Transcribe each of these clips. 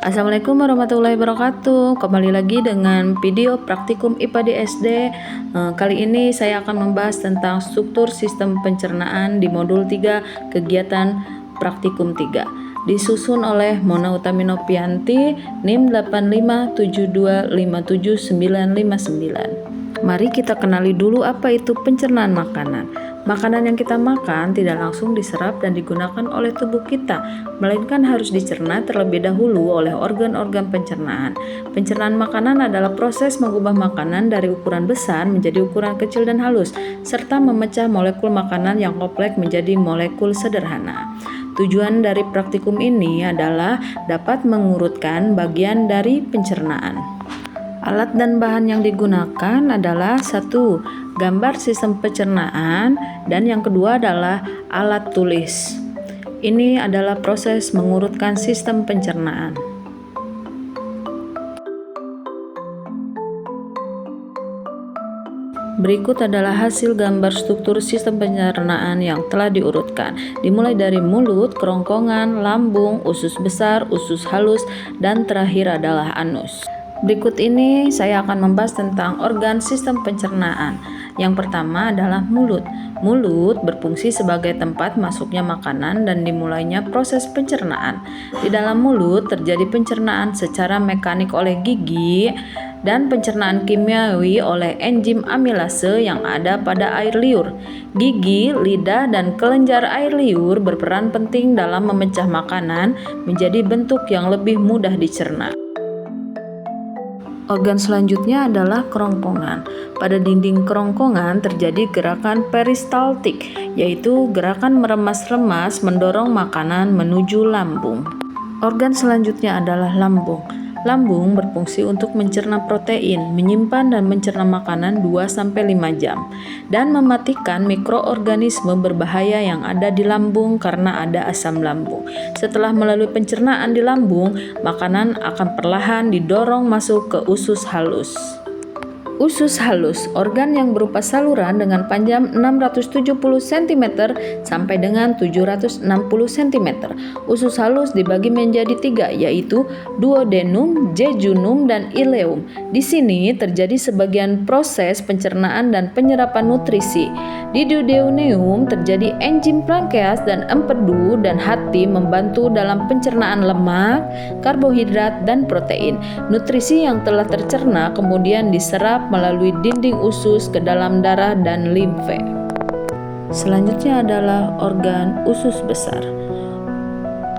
Assalamualaikum warahmatullahi wabarakatuh. Kembali lagi dengan video praktikum IPA di SD. Kali ini saya akan membahas tentang struktur sistem pencernaan di modul 3 kegiatan praktikum 3. Disusun oleh Mona Utami Nopianti, NIM 857257959. Mari kita kenali dulu apa itu pencernaan makanan. Makanan yang kita makan tidak langsung diserap dan digunakan oleh tubuh kita, melainkan harus dicerna terlebih dahulu oleh organ-organ pencernaan. Pencernaan makanan adalah proses mengubah makanan dari ukuran besar menjadi ukuran kecil dan halus, serta memecah molekul makanan yang kompleks menjadi molekul sederhana. Tujuan dari praktikum ini adalah dapat mengurutkan bagian dari pencernaan. Alat dan bahan yang digunakan adalah 1. Gambar sistem pencernaan, dan yang kedua adalah alat tulis. Ini adalah proses mengurutkan sistem pencernaan. Berikut adalah hasil gambar struktur sistem pencernaan yang telah diurutkan, dimulai dari mulut, kerongkongan, lambung, usus besar, usus halus, dan terakhir adalah anus. Berikut ini saya akan membahas tentang organ sistem pencernaan. Yang pertama adalah mulut. Mulut berfungsi sebagai tempat masuknya makanan dan dimulainya proses pencernaan. Di dalam mulut terjadi pencernaan secara mekanik oleh gigi dan pencernaan kimiawi oleh enzim amilase yang ada pada air liur. Gigi, lidah, dan kelenjar air liur berperan penting dalam memecah makanan menjadi bentuk yang lebih mudah dicerna. Organ selanjutnya adalah kerongkongan. Pada dinding kerongkongan terjadi gerakan peristaltik, yaitu gerakan meremas-remas mendorong makanan menuju lambung. Organ selanjutnya adalah lambung. Lambung berfungsi untuk mencerna protein, menyimpan dan mencerna makanan 2-5 jam, dan mematikan mikroorganisme berbahaya yang ada di lambung karena ada asam lambung. Setelah melalui pencernaan di lambung, makanan akan perlahan didorong masuk ke usus halus. Usus halus, organ yang berupa saluran dengan panjang 670 cm sampai dengan 760 cm. Usus halus dibagi menjadi 3, yaitu duodenum, jejunum, dan ileum. Di sini terjadi sebagian proses pencernaan dan penyerapan nutrisi. Di duodenum terjadi enzim pankreas dan empedu dan hati membantu dalam pencernaan lemak, karbohidrat, dan protein. Nutrisi yang telah tercerna kemudian diserap melalui dinding usus ke dalam darah dan limfe. Selanjutnya adalah organ usus besar.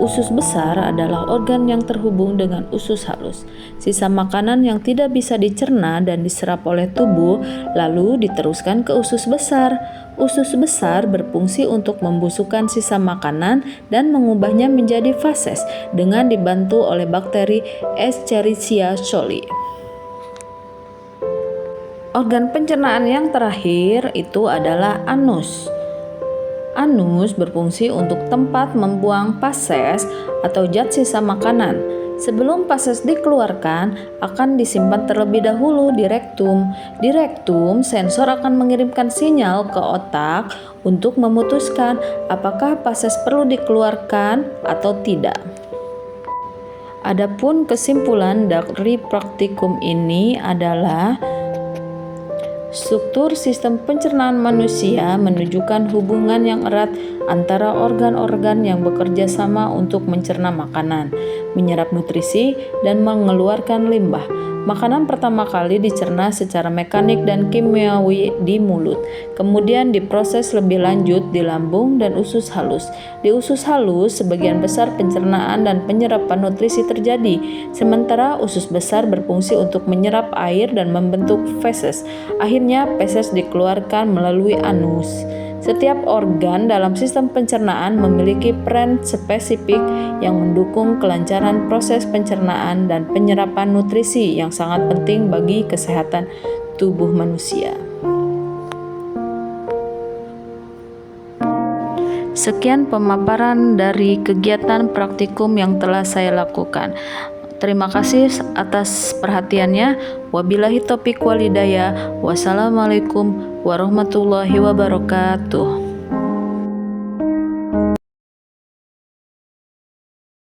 Usus besar adalah organ yang terhubung dengan usus halus. Sisa makanan yang tidak bisa dicerna dan diserap oleh tubuh lalu diteruskan ke usus besar. Usus besar berfungsi untuk membusukkan sisa makanan dan mengubahnya menjadi fases dengan dibantu oleh bakteri Escherichia coli. Organ pencernaan yang terakhir itu adalah anus. Anus berfungsi untuk tempat membuang fases atau zat sisa makanan. Sebelum fases dikeluarkan, akan disimpan terlebih dahulu di rektum. Di rektum, sensor akan mengirimkan sinyal ke otak untuk memutuskan apakah fases perlu dikeluarkan atau tidak. Adapun kesimpulan dari praktikum ini adalah struktur sistem pencernaan manusia menunjukkan hubungan yang erat antara organ-organ yang bekerja sama untuk mencerna makanan, menyerap nutrisi, dan mengeluarkan limbah. Makanan pertama kali dicerna secara mekanik dan kimiawi di mulut, kemudian diproses lebih lanjut di lambung dan usus halus. Di usus halus, sebagian besar pencernaan dan penyerapan nutrisi terjadi, sementara usus besar berfungsi untuk menyerap air dan membentuk feses. Akhirnya, feses dikeluarkan melalui anus. Setiap organ dalam sistem pencernaan memiliki peran spesifik yang mendukung kelancaran proses pencernaan dan penyerapan nutrisi yang sangat penting bagi kesehatan tubuh manusia. Sekian pemaparan dari kegiatan praktikum yang telah saya lakukan. Terima kasih atas perhatiannya. Wabillahi taufiq wal hidayah. Wassalamualaikum warahmatullahi wabarakatuh.